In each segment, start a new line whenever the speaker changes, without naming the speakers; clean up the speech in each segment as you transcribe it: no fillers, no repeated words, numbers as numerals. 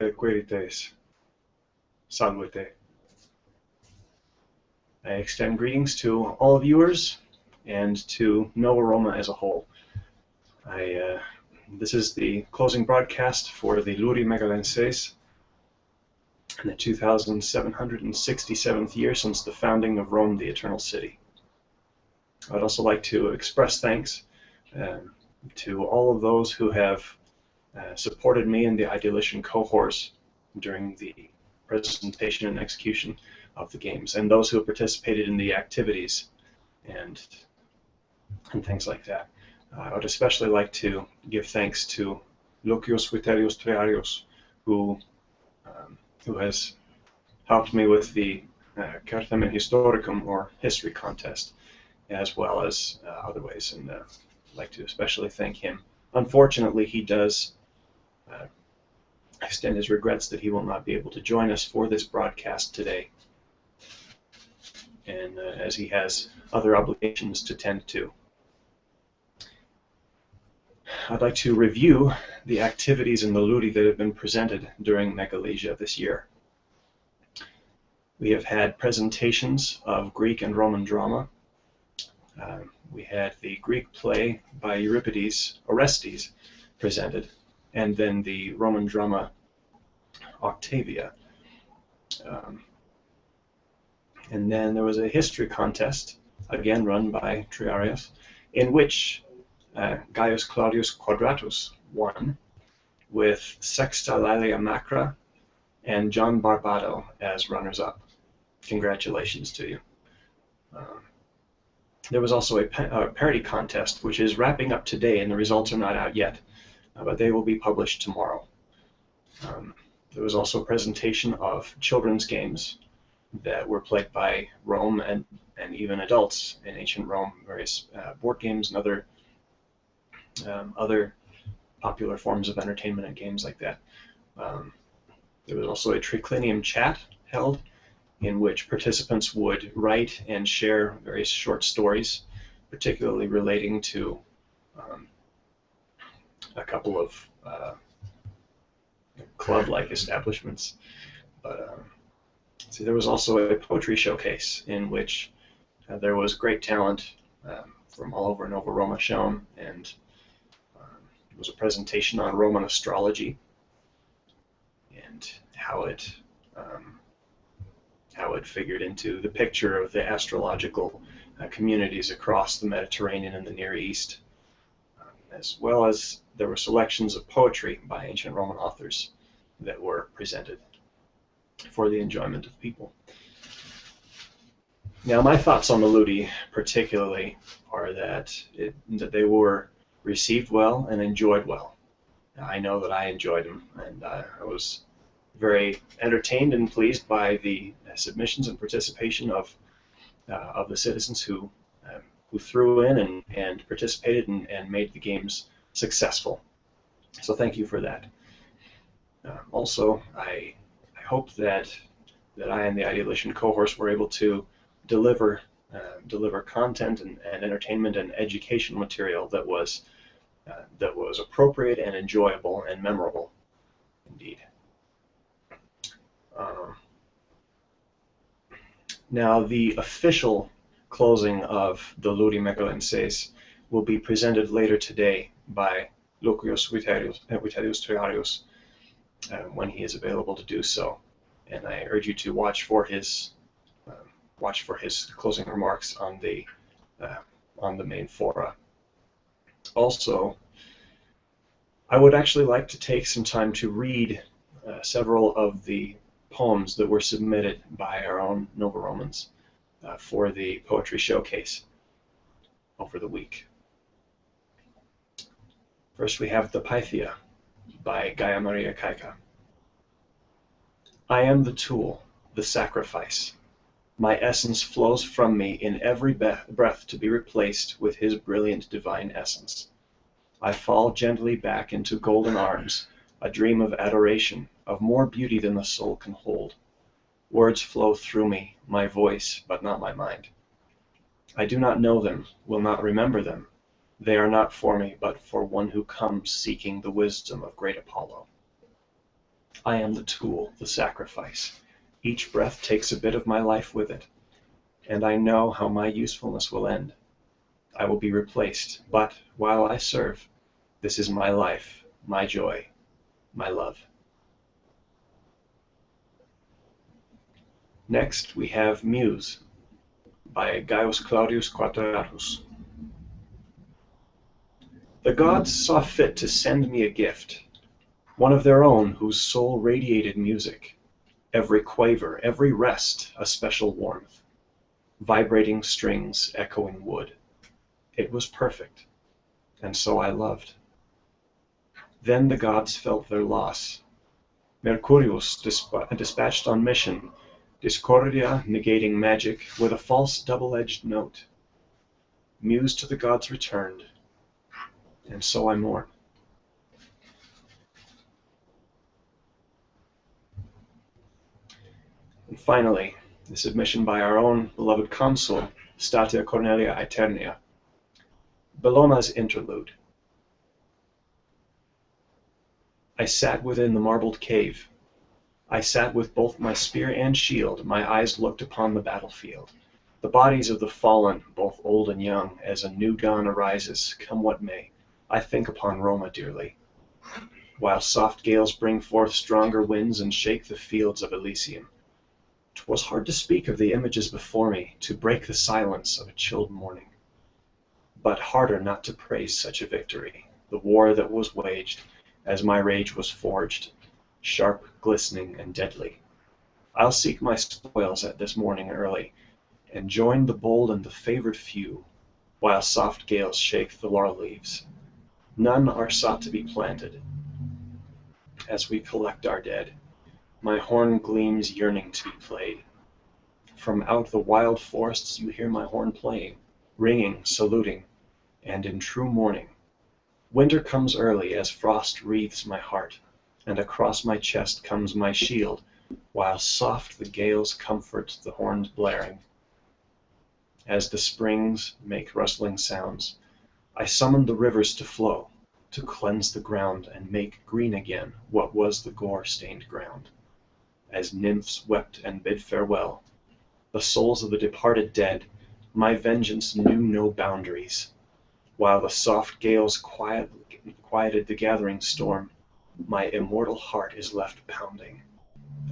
Quirites. Salvete. I extend greetings to all viewers and to Nova Roma as a whole. This is the closing broadcast for the Ludi Megalenses in the 2767th year since the founding of Rome, the Eternal City. I'd also like to express thanks to all of those who have supported me in the Idealician cohorts during the presentation and execution of the games, and those who have participated in the activities and things like that. I would especially like to give thanks to Lucius Vitellius Triarius, who has helped me with the Carthamen Historicum, or history contest, as well as other ways, and I'd like to especially thank him. Unfortunately, he does extend his regrets that he will not be able to join us for this broadcast today, and as he has other obligations to tend to. I'd like to review the activities in the Ludi that have been presented during Megalesia this year. We have had presentations of Greek and Roman drama. We had the Greek play by Euripides, Orestes, presented, and then the Roman drama Octavia. And then there was a history contest, again run by Triarius, in which Gaius Claudius Quadratus won, with Sexta Laelia Macra and John Barbado as runners-up. Congratulations to you. There was also a parody contest, which is wrapping up today, and the results are not out yet, but they will be published tomorrow. There was also a presentation of children's games that were played by Rome and even adults in ancient Rome, various board games and other popular forms of entertainment and games like that. There was also a triclinium chat held, in which participants would write and share various short stories, particularly relating to a couple of club-like establishments. But see, there was also a poetry showcase in which there was great talent from all over Nova Roma shown, and it was a presentation on Roman astrology and how it figured into the picture of the astrological communities across the Mediterranean and the Near East, as well as there were selections of poetry by ancient Roman authors that were presented for the enjoyment of people. Now, my thoughts on the Ludi particularly are that they were received well and enjoyed well. I know that I enjoyed them, and I was very entertained and pleased by the submissions and participation of the citizens who threw in and participated and made the games successful. So thank you for that. Also, I hope that I and the Idealician cohorts were able to deliver content and entertainment and educational material that was appropriate and enjoyable and memorable indeed. Now, the official closing of the Ludi Megalenses will be presented later today by Lucius Vitellius Triarius when he is available to do so, and I urge you to watch for his closing remarks on the main fora. Also, I would actually like to take some time to read several of the poems that were submitted by our own Nova Romans for the poetry showcase over the week. First, we have the Pythia by Gaia Maria Caica. I am the tool, the sacrifice. My essence flows from me in every breath to be replaced with his brilliant divine essence. I fall gently back into golden arms, a dream of adoration, of more beauty than the soul can hold. Words flow through me, my voice, but not my mind. I do not know them, will not remember them. They are not for me, but for one who comes seeking the wisdom of great Apollo. I am the tool, the sacrifice. Each breath takes a bit of my life with it, and I know how my usefulness will end. I will be replaced, but while I serve, this is my life, my joy, my love. Next, we have Muse by Gaius Claudius Quadratus. The gods saw fit to send me a gift, one of their own whose soul radiated music, every quaver, every rest, a special warmth, vibrating strings, echoing wood. It was perfect, and so I loved. Then the gods felt their loss. Mercurius dispatched on mission, Discordia negating magic with a false double-edged note. Muse to the gods returned, and so I mourn. And finally, the submission by our own beloved consul, Statia Cornelia Aeternia, Bellona's interlude. I sat within the marbled cave. I sat with both my spear and shield, my eyes looked upon the battlefield. The bodies of the fallen, both old and young, as a new dawn arises, come what may, I think upon Roma dearly, while soft gales bring forth stronger winds and shake the fields of Elysium. 'Twas hard to speak of the images before me, to break the silence of a chilled morning. But harder not to praise such a victory, the war that was waged, as my rage was forged, sharp, glistening, and deadly. I'll seek my spoils at this morning early, and join the bold and the favored few, while soft gales shake the laurel leaves. None are sought to be planted. As we collect our dead, my horn gleams yearning to be played. From out the wild forests you hear my horn playing, ringing, saluting, and in true mourning. Winter comes early as frost wreathes my heart, and across my chest comes my shield, while soft the gales comfort the horns blaring. As the springs make rustling sounds, I summon the rivers to flow, to cleanse the ground and make green again what was the gore-stained ground. As nymphs wept and bid farewell, the souls of the departed dead, my vengeance knew no boundaries. While the soft gales quieted the gathering storm, my immortal heart is left pounding.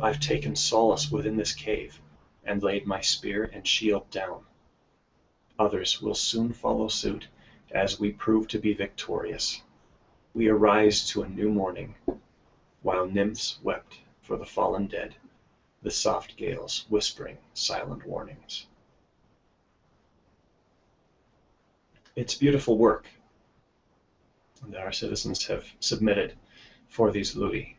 I've taken solace within this cave, and laid my spear and shield down. Others will soon follow suit, as we prove to be victorious. We arise to a new morning, while nymphs wept for the fallen dead, the soft gales whispering silent warnings. It's beautiful work that our citizens have submitted for these Ludi.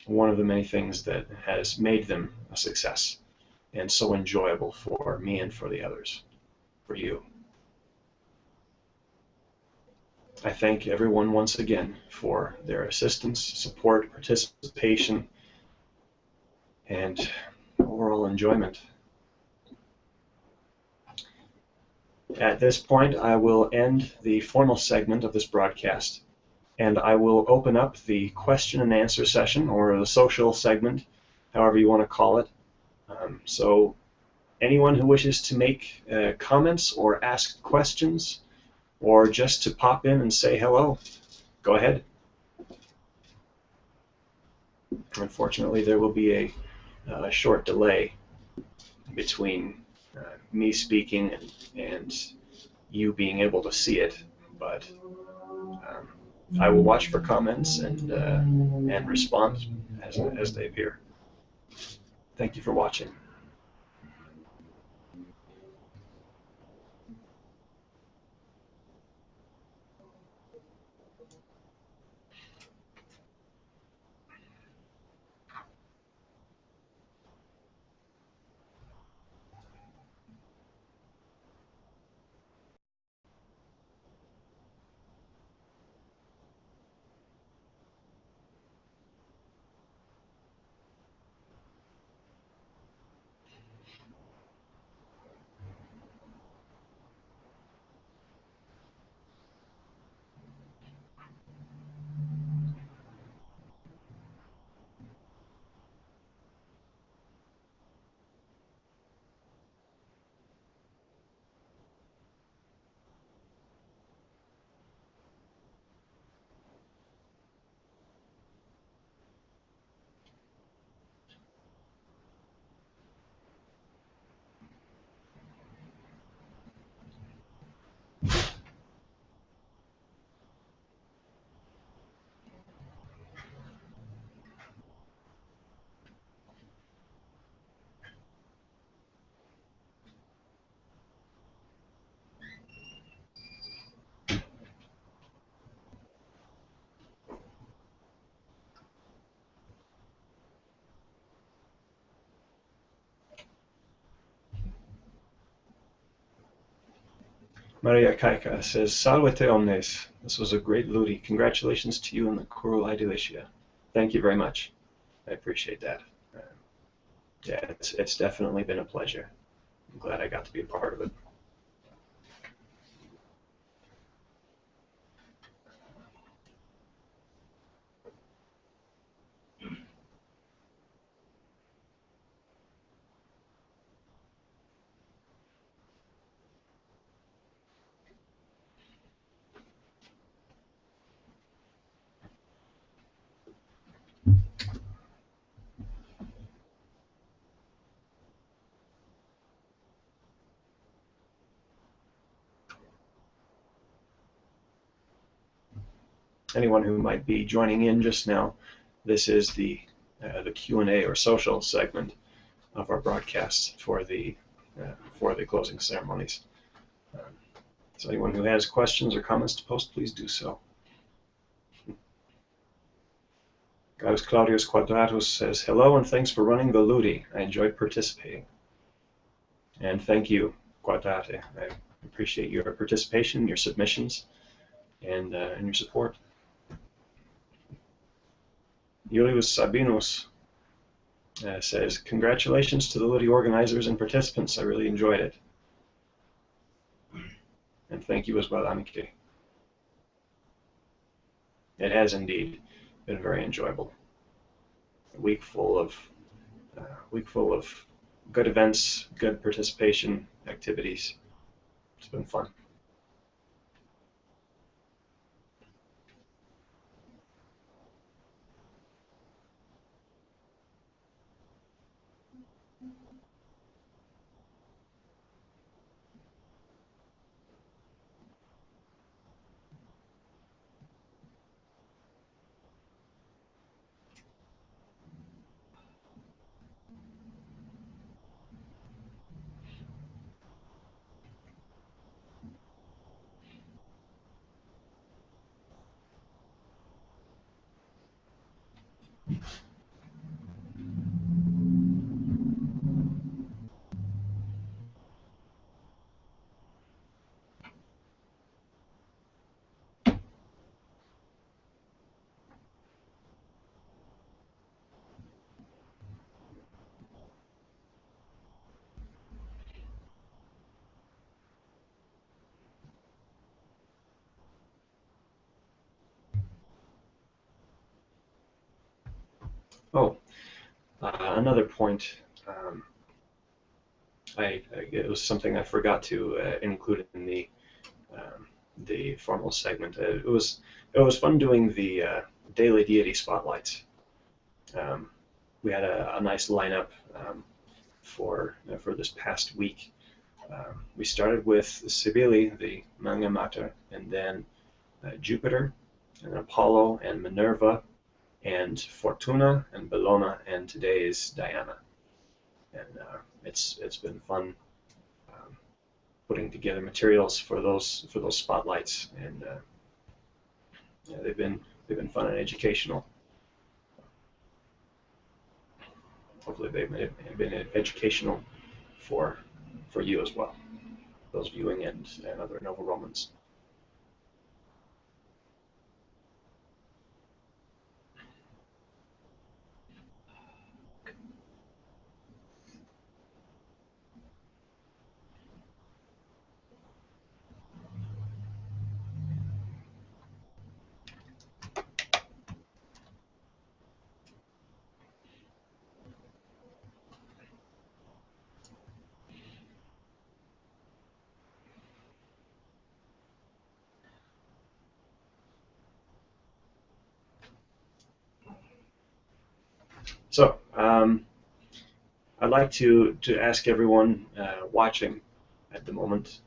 One of the many things that has made them a success and so enjoyable for me and for the others, for you. I thank everyone once again for their assistance, support, participation, and overall enjoyment. At this point, I will end the formal segment of this broadcast, and I will open up the question and answer session, or the social segment, however you want to call it. So anyone who wishes to make comments or ask questions, or just to pop in and say hello, go ahead. Unfortunately, there will be a short delay between me speaking and you being able to see it, but I will watch for comments and respond as they appear. Thank you for watching. Maria Kaika says, Salvete omnes. This was a great Ludi. Congratulations to you and the Choral Idolicia. Thank you very much. I appreciate that. Yeah, it's definitely been a pleasure. I'm glad I got to be a part of it. Anyone who might be joining in just now, this is the Q&A or social segment of our broadcast for the closing ceremonies. So anyone who has questions or comments to post, please do so. Gaius Claudius Quadratus says, hello and thanks for running the Ludi. I enjoyed participating. And thank you, Quadrate. I appreciate your participation, your submissions, and your support. Julius Sabinus says, congratulations to the Ludi organizers and participants. I really enjoyed it. And thank you as well, Amike. It has indeed been very enjoyable. A week full of good events, good participation activities. It's been fun. Oh, another point. It was something I forgot to include in the formal segment. It was fun doing the daily deity spotlights. We had a nice lineup for this past week. We started with Cybele, the Manga Mater, and then Jupiter, and Apollo, and Minerva, and Fortuna, and Bellona, and today is Diana. And it's been fun putting together materials for those spotlights, and yeah, they've been fun and educational. Hopefully they've been educational for you as well, those viewing and other Nova Romans. So I'd like to ask everyone watching at the moment,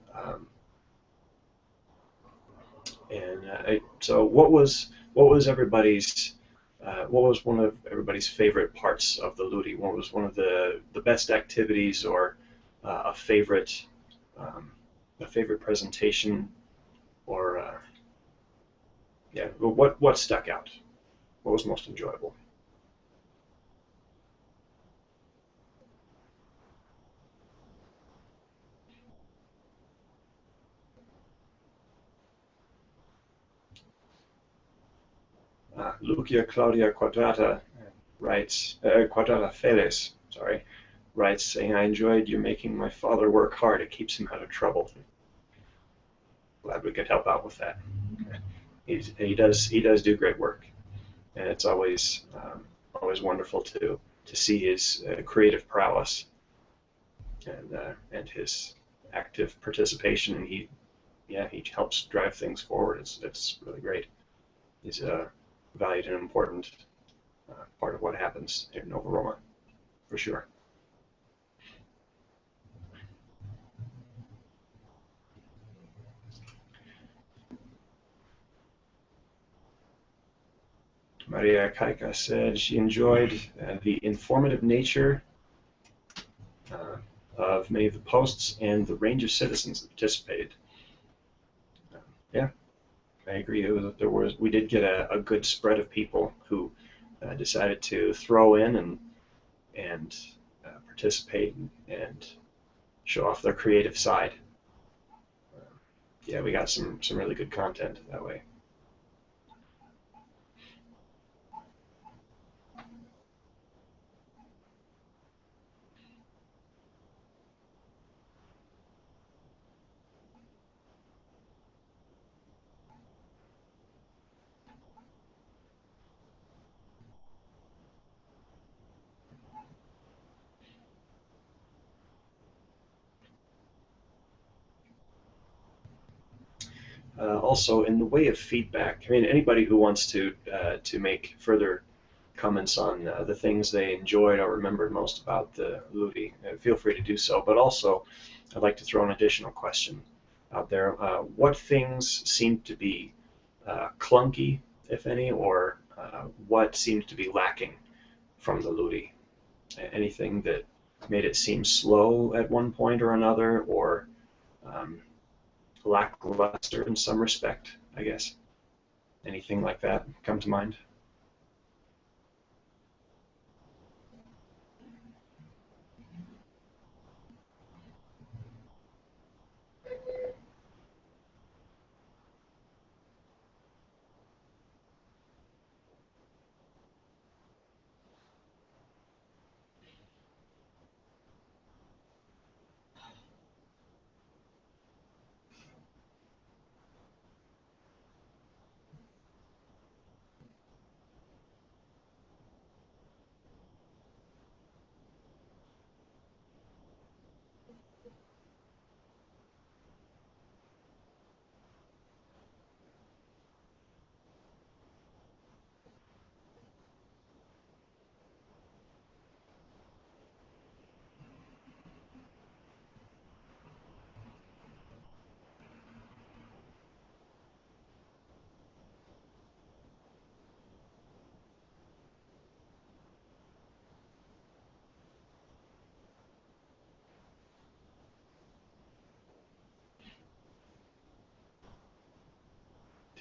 so what was everybody's what was one of everybody's favorite parts of the Ludi? What was one of the best activities, or a favorite presentation, or yeah, what stuck out? What was most enjoyable? Lucia Claudia Quadrata writes, Quadrata Feles, sorry, writes saying, I enjoyed you making my father work hard. It keeps him out of trouble. Glad we could help out with that. He does do great work, and it's always wonderful to see his creative prowess and his active participation. And he helps drive things forward. It's really great. He's a valued and important part of what happens in Nova Roma, for sure. Maria Kaika said she enjoyed the informative nature of many of the posts and the range of citizens that participated. Yeah, I agree. We did get a good spread of people who decided to throw in and participate and show off their creative side. Yeah, we got some really good content that way. Also, in the way of feedback, I mean, anybody who wants to make further comments on the things they enjoyed or remembered most about the Ludi, feel free to do so. But also, I'd like to throw an additional question out there. What things seem to be clunky, if any, or what seemed to be lacking from the Ludi? Anything that made it seem slow at one point or another, or um, lackluster in some respect, I guess. Anything like that come to mind?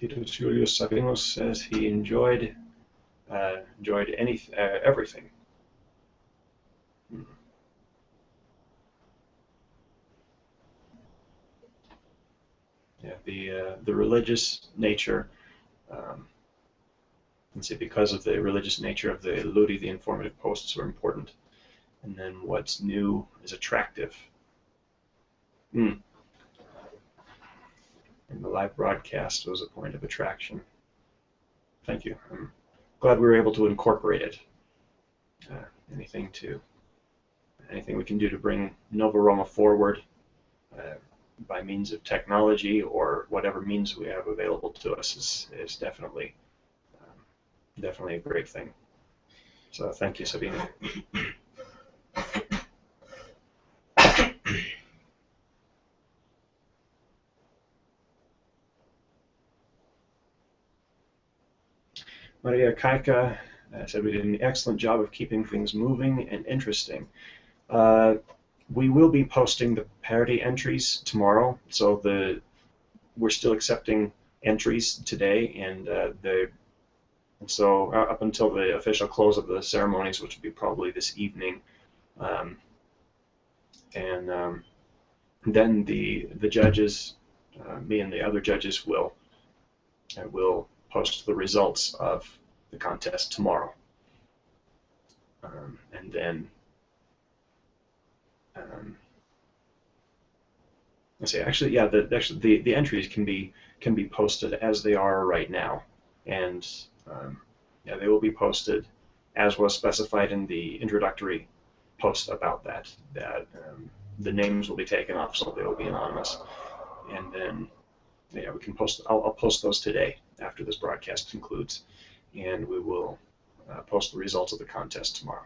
Titus Julius Sabinus says he enjoyed everything. Yeah, the religious nature. Let's see, because of the religious nature of the Ludi, the informative posts were important, and then what's new is attractive. And the live broadcast was a point of attraction. Thank you. I'm glad we were able to incorporate it. Anything we can do to bring Nova Roma forward by means of technology or whatever means we have available to us is definitely a great thing. So thank you, Sabina. Maria Kaika said we did an excellent job of keeping things moving and interesting. We will be posting the parity entries tomorrow, so we're still accepting entries today, and so up until the official close of the ceremonies, which will be probably this evening, and then the judges, me and the other judges will post the results of the contest tomorrow. And then let's see. Actually, yeah, the entries can be posted as they are right now, and yeah, they will be posted as was specified in the introductory post about that. The names will be taken off, so they will be anonymous, and then yeah, we can post. I'll post those today after this broadcast concludes, and we will post the results of the contest tomorrow.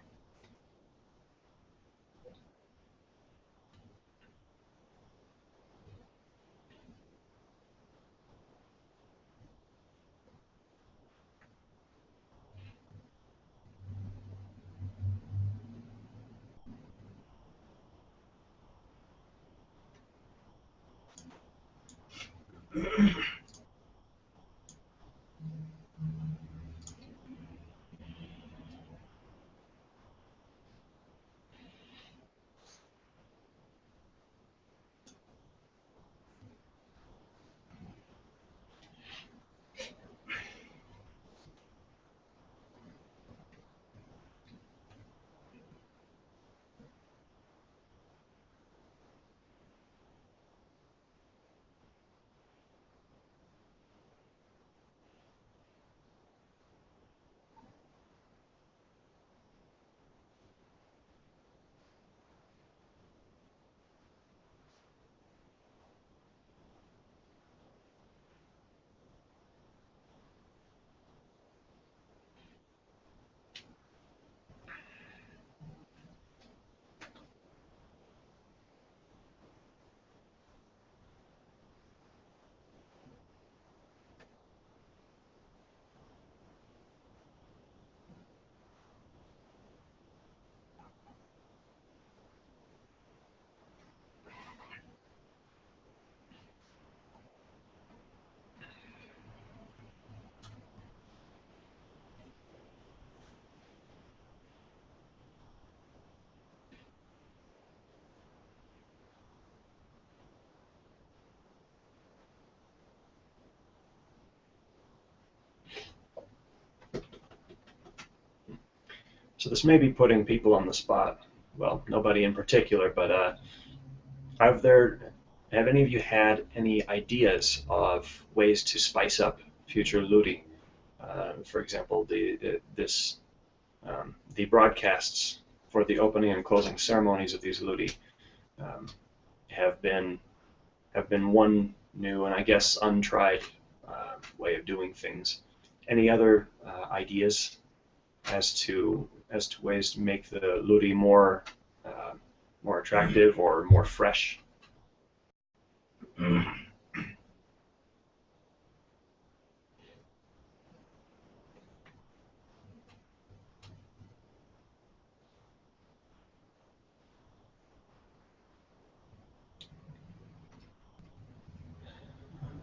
So this may be putting people on the spot. Well, nobody in particular, but have any of you had any ideas of ways to spice up future Ludi? For example, the broadcasts for the opening and closing ceremonies of these Ludi um, have been one new and I guess untried way of doing things. Any other ideas as to ways to make the Ludi more attractive or more fresh? Let's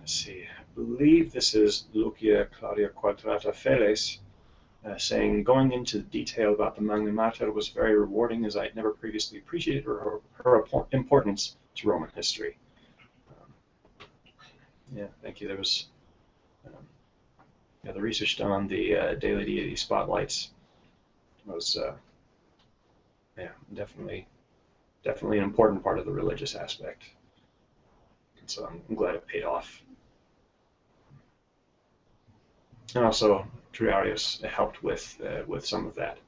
see. I believe this is Lucia Claudia Quadrata Feles saying, going into detail about the Magna Mater was very rewarding as I had never previously appreciated her importance to Roman history. Yeah, thank you. There was the research done on the daily deity spotlights was yeah, definitely an important part of the religious aspect. And so I'm glad it paid off. And also Triarius helped with some of that.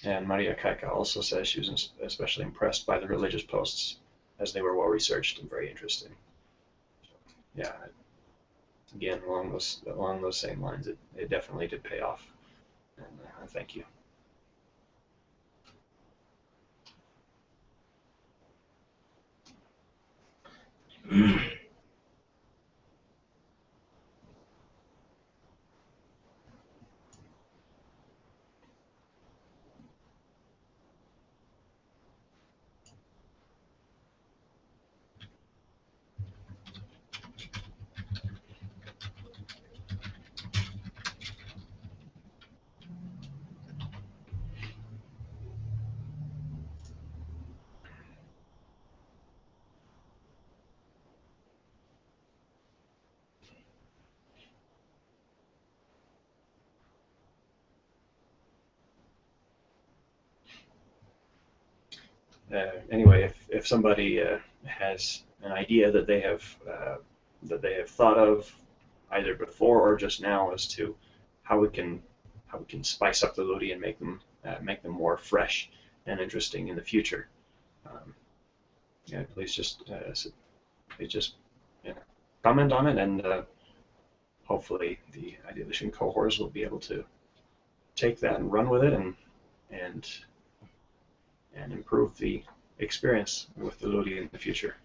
And Maria Kaika also says she was especially impressed by the religious posts as they were well researched and very interesting. Yeah, again, along those same lines, it definitely did pay off. And thank you. anyway, if somebody has an idea that they have thought of either before or just now as to how we can spice up the Ludi and make them more fresh and interesting in the future, yeah, please just you know, comment on it, and hopefully the ideation cohorts will be able to take that and run with it and and improve the experience with the Ludi in the future.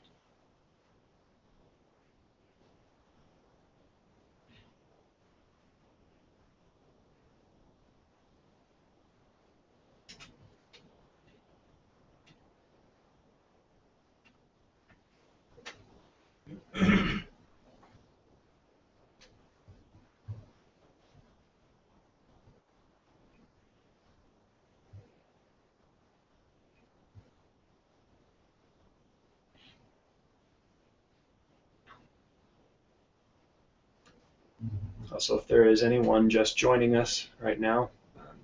Also, if there is anyone just joining us right now,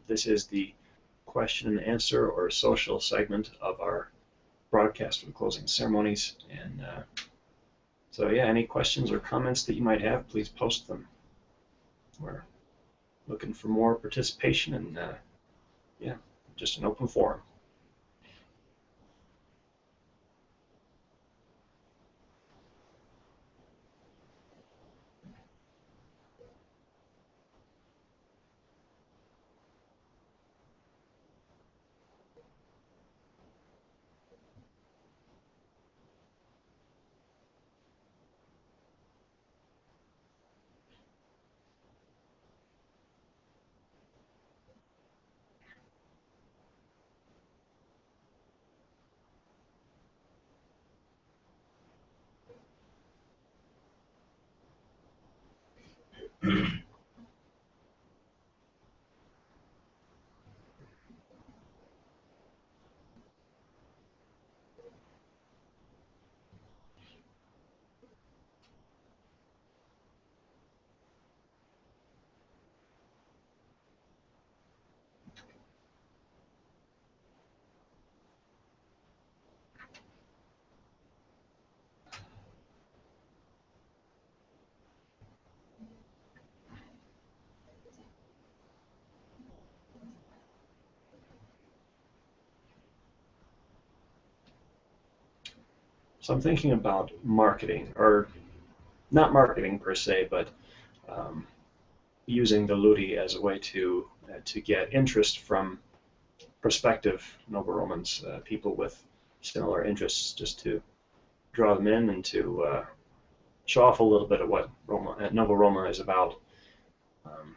this is the question and answer or social segment of our broadcast for the closing ceremonies. And so, yeah, any questions or comments that you might have, please post them. We're looking for more participation, and yeah, just an open forum. So I'm thinking about marketing, or not marketing per se, but um, using the Ludi as a way to get interest from prospective Noble Romans, people with similar interests, just to draw them in and to show off a little bit of what Noble Roma is about. Um,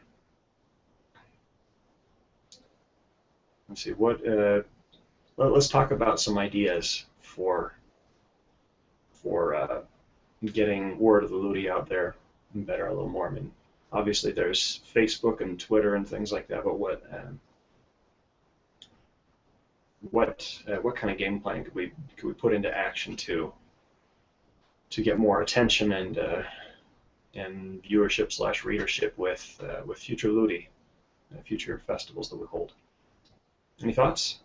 let's see, let's talk about some ideas for getting word of the Ludi out there better a little more. I mean, obviously there's Facebook and Twitter and things like that, but what kind of game plan could we put into action to get more attention and viewership / readership with future Ludi, future festivals that we hold? Any thoughts?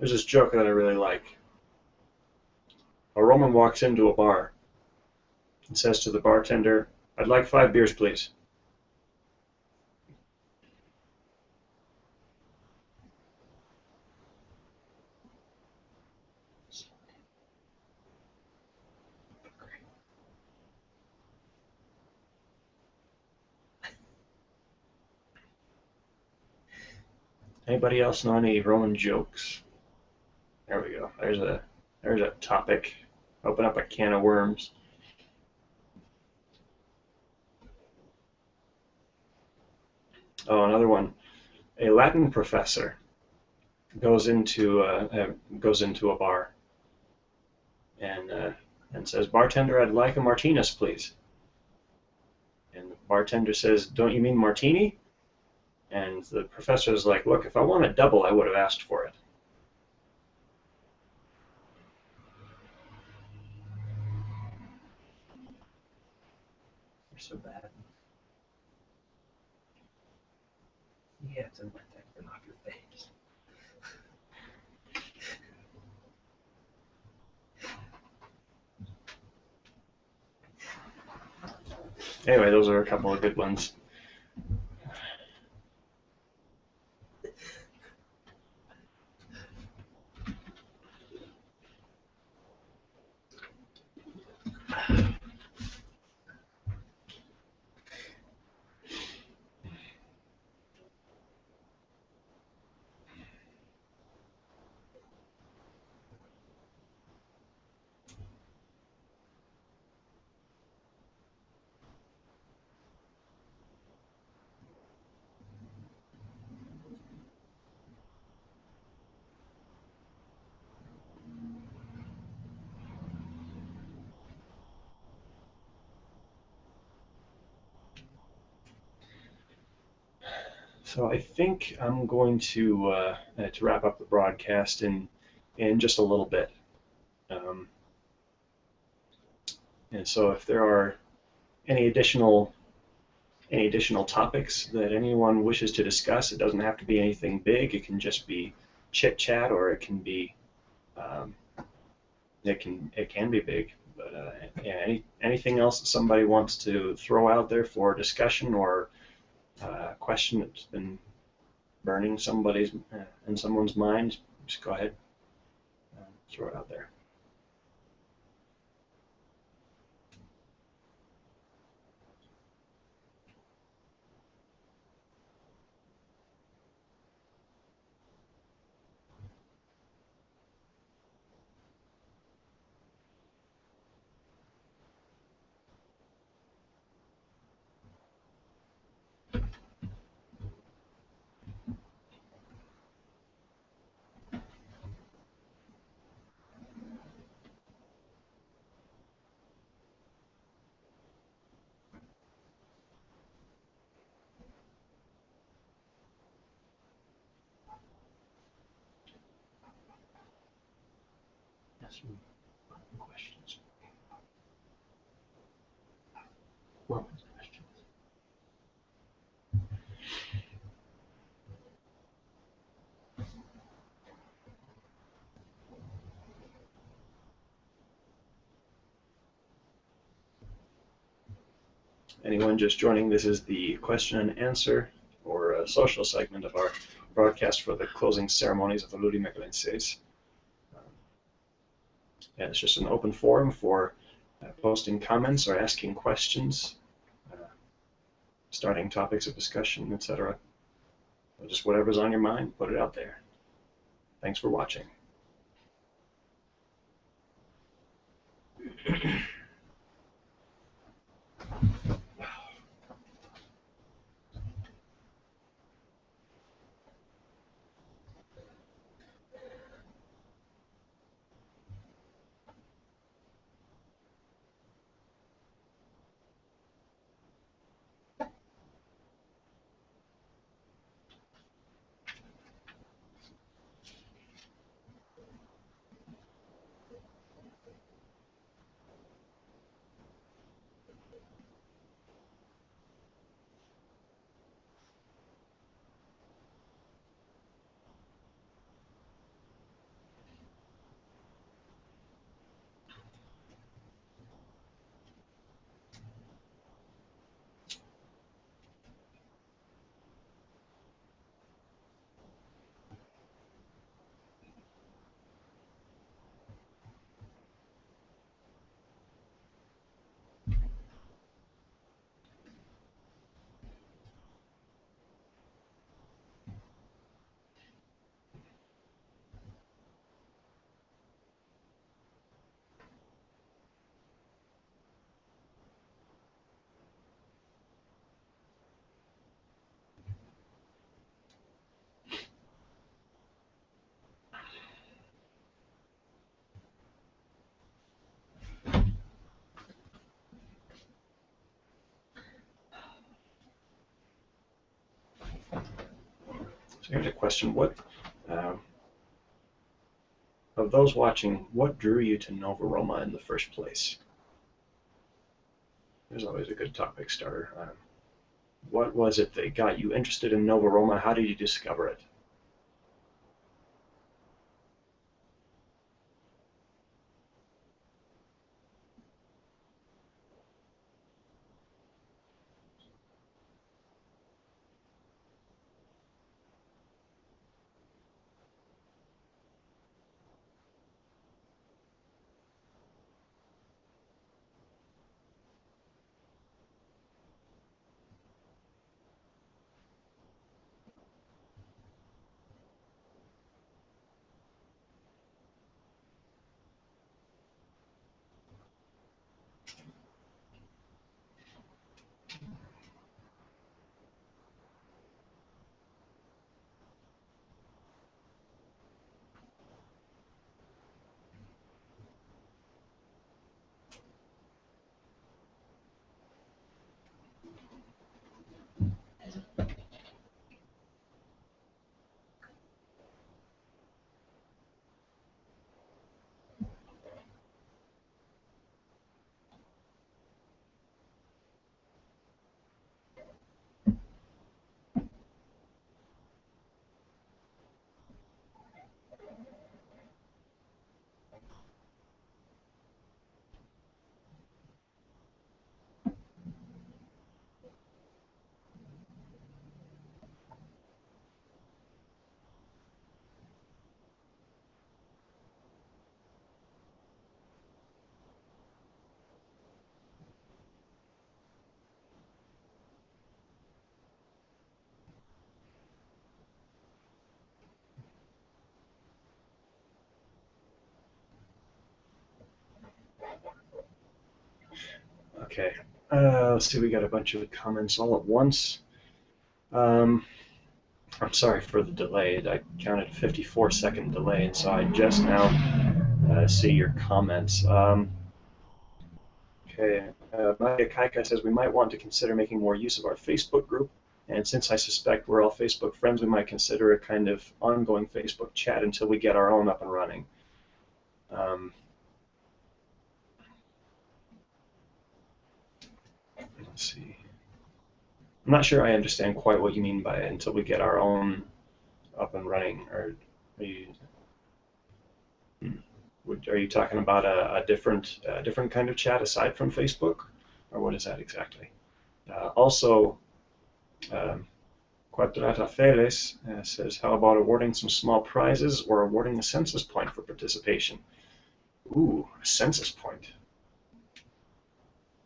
There's this joke that I really like. A Roman walks into a bar and says to the bartender, "I'd like 5 beers, please." Anybody else know any Roman jokes? There we go. There's a topic. Open up a can of worms. Oh, another one. A Latin professor goes into a bar and says, "Bartender, I'd like a Martinez, please." And the bartender says, "Don't you mean martini?" And the professor is like, "Look, if I want a double, I would have asked for it."
You're so bad. Yeah, it's in my thing, but off your face.
Anyway, those are a couple of good ones. So I think I'm going to wrap up the broadcast in just a little bit. Um, and so if there are any additional topics that anyone wishes to discuss, it doesn't have to be anything big. It can just be chit chat, or it can be um, it can be big. But yeah, anything else that somebody wants to throw out there for discussion, or question that's been burning in someone's mind, just go ahead and throw it out there.
Yes, questions. Roman's questions.
Anyone just joining, this is the question and answer, or a social segment of our broadcast for the closing ceremonies of the Ludi Megalenses. And it's just an open forum for posting comments or asking questions, starting topics of discussion, etc. Just whatever's on your mind, put it out there. Thanks for watching. here's a question. What, of those watching, what drew you to Nova Roma in the first place? There's always a good topic starter. What was it that got you interested in Nova Roma? How did you discover it? Okay, let's see, we got a bunch of comments all at once. I'm sorry for the delay. I counted a 54-second delay, and so I just now see your comments. Okay, Maya Kaika says we might want to consider making more use of our Facebook group, and since I suspect we're all Facebook friends, we might consider a kind of ongoing Facebook chat until we get our own up and running. Let's see. I'm not sure I understand quite what you mean by until we get our own up and running. Or are you talking about a different kind of chat aside from Facebook, or what is that exactly? Also, Quadrata Feles says, how about awarding some small prizes or awarding a census point for participation? Ooh, a census point.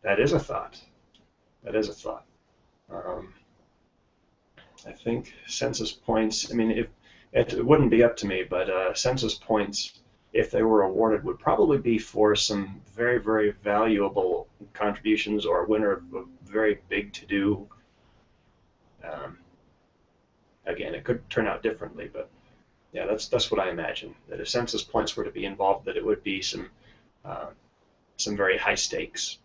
That is a thought. That is a thought. I think census points, I mean, if it wouldn't be up to me, but census points, if they were awarded, would probably be for some very, very valuable contributions or a winner of a very big to-do. Again, it could turn out differently, but yeah, that's what I imagine. That if census points were to be involved, that it would be some very high stakes,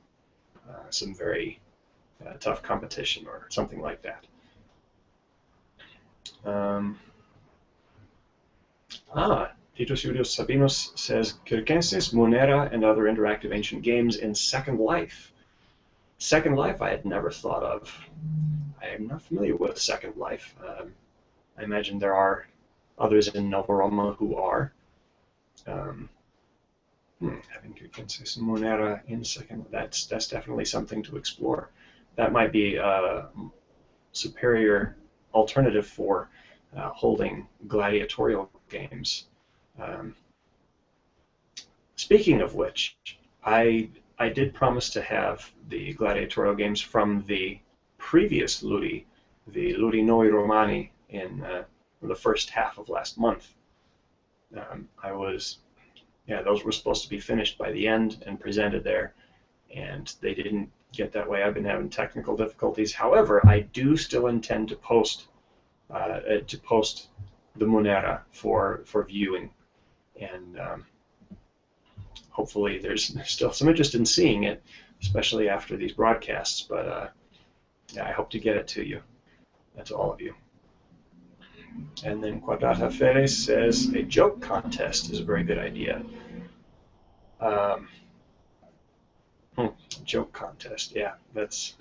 some very tough competition or something like that. Titus Julius Sabinus says, Circenses, Monera, and other interactive ancient games in Second Life. Second Life I had never thought of. I am not familiar with Second Life. I imagine there are others in Nova Roma who are. Having Circenses and Monera in Second, that's definitely something to explore. That might be a superior alternative for holding gladiatorial games. Speaking of which, I did promise to have the gladiatorial games from the previous Ludi, the Ludi Noi Romani, in the first half of last month. Those were supposed to be finished by the end and presented there, and they didn't get that way. I've been having technical difficulties. However, I do still intend to post the Monera for viewing, and hopefully there's still some interest in seeing it, especially after these broadcasts. But yeah, I hope to get it to you. That's all of you. And then Quadrata Feres says a joke contest is a very good idea. Um, joke contest, yeah, that's.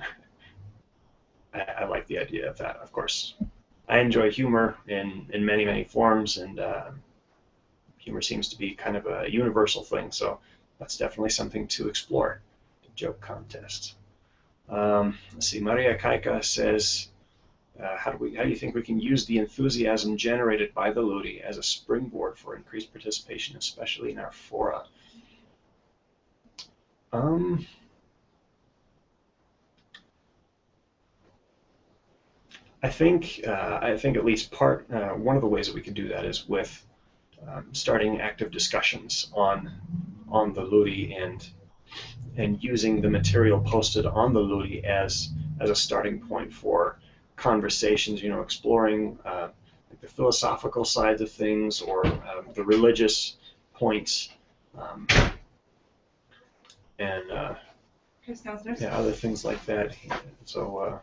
I like the idea of that. Of course, I enjoy humor in many forms, and humor seems to be kind of a universal thing. So that's definitely something to explore. Joke contest. Let's see. Maria Kaika says, how do you think we can use the enthusiasm generated by the Ludi as a springboard for increased participation, especially in our fora? I think at least one of the ways that we can do that is with starting active discussions on the Ludi and using the material posted on the Ludi as a starting point for conversations. Exploring like the philosophical sides of things or the religious points, and yeah, other things like that. So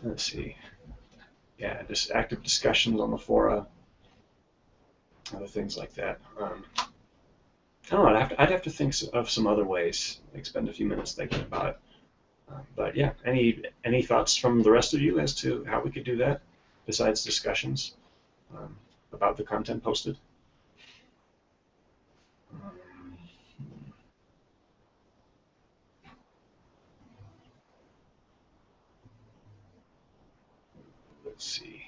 let's see. Yeah, just active discussions on the fora, other things like that. I don't know. I'd have to think of some other ways. Like spend a few minutes thinking about it. But yeah, any thoughts from the rest of you as to how we could do that besides discussions about the content posted? Let's see.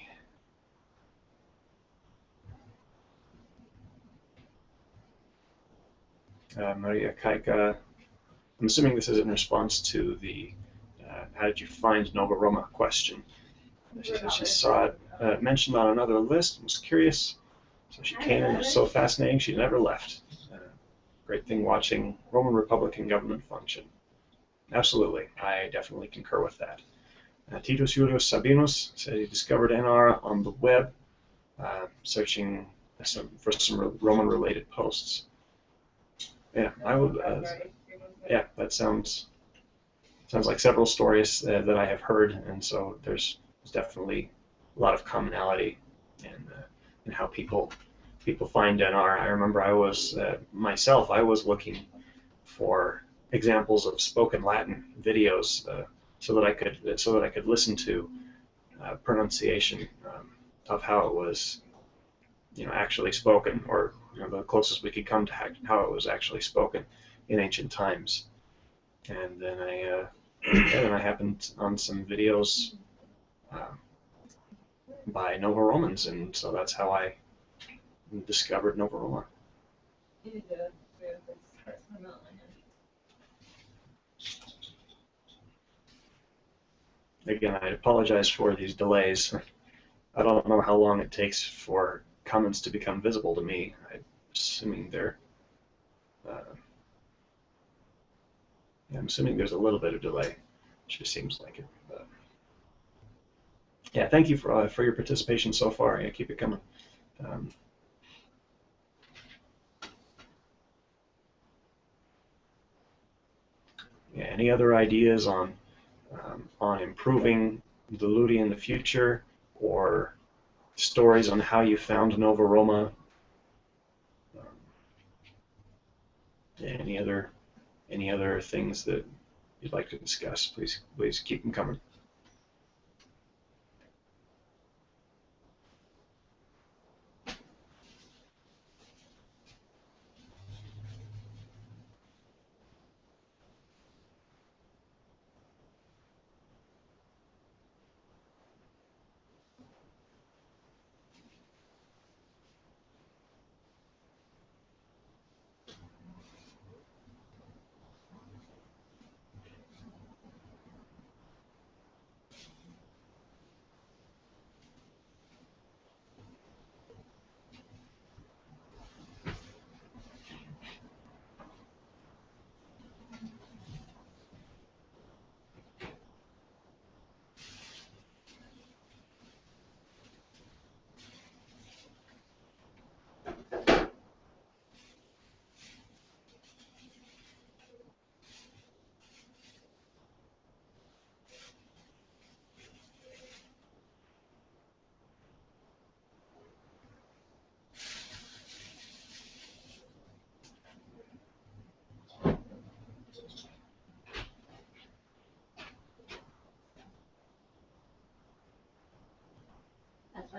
Maria Kaika, I'm assuming this is in response to the how did you find Nova Roma question. She said she saw it mentioned on another list and was curious. So she came and it was so fascinating she never left. Great thing watching Roman Republican government function. Absolutely, I definitely concur with that. Titus Julius Sabinus said he discovered NR on the web, searching for some Roman-related posts. Yeah, I would. Yeah, that sounds like several stories that I have heard, and so there's definitely a lot of commonality in how people find NR. I remember I was myself. I was looking for examples of spoken Latin videos so that I could listen to pronunciation of how it was actually spoken, or the closest we could come to how it was actually spoken in ancient times. And then I happened on some videos by Nova Romans, and so that's how I discovered Nova Roma. Again, I apologize for these delays. I don't know how long it takes for comments to become visible to me. I'm assuming I'm assuming there's a little bit of delay. It just seems like it. But yeah, thank you for your participation so far. Yeah, keep it coming. Yeah, any other ideas on improving the Ludi in the future, or stories on how you found Nova Roma? Any other things that you'd like to discuss? Please keep them coming.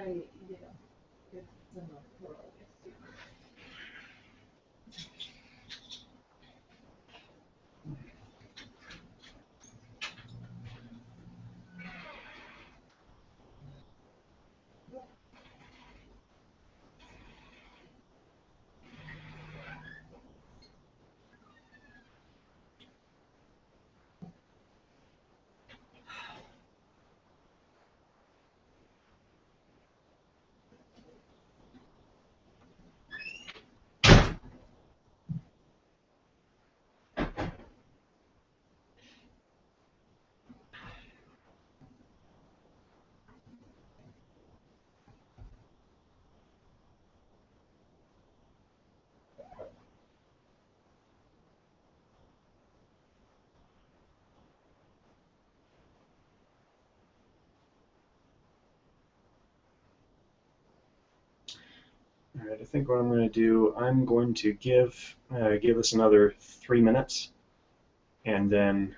All right, I think what I'm going to do, I'm going to give us another 3 minutes, and then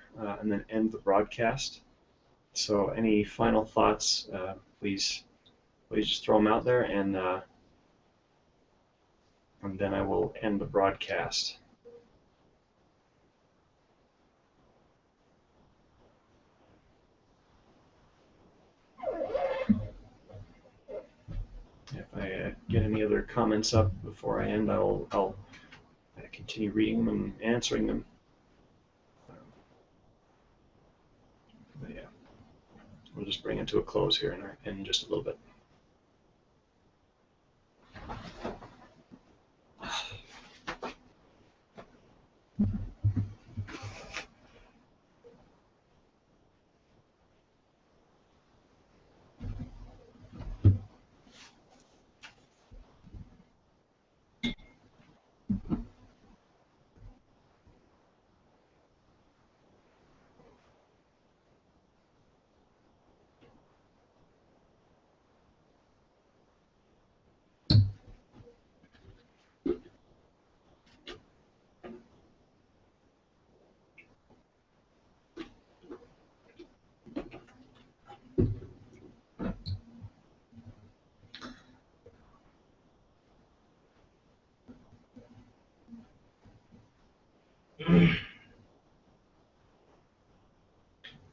end the broadcast. So any final thoughts, please just throw them out there, and then I will end the broadcast. If I get any other comments up before I end, I'll continue reading them and answering them. But yeah, we'll just bring it to a close here in just a little bit.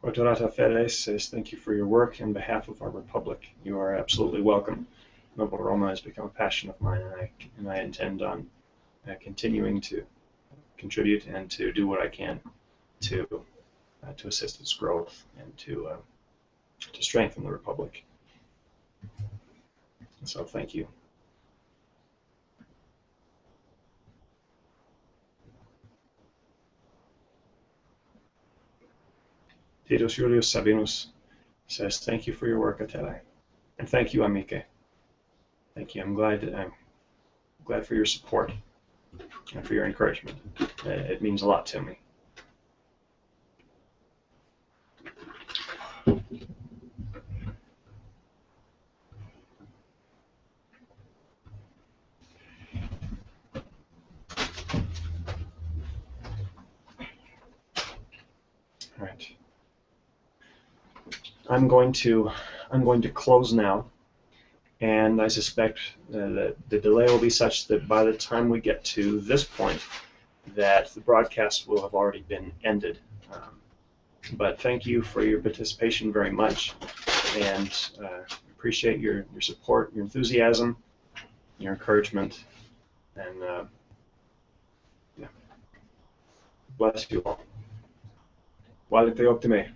Autorata Fedes says, thank you for your work on behalf of our republic. You are absolutely welcome. Noble Roma has become a passion of mine, and I intend on continuing to contribute and to do what I can to assist its growth and to strengthen the republic. So thank you. Titus Julius Sabinus says, thank you for your work, Atellus. And thank you, Amike. Thank you. I'm glad for your support and for your encouragement. It means a lot to me. All right. I'm going to close now, and I suspect that the delay will be such that by the time we get to this point, that the broadcast will have already been ended. But thank you for your participation very much, and appreciate your support, your enthusiasm, your encouragement, and yeah. Bless you all. Walete optime.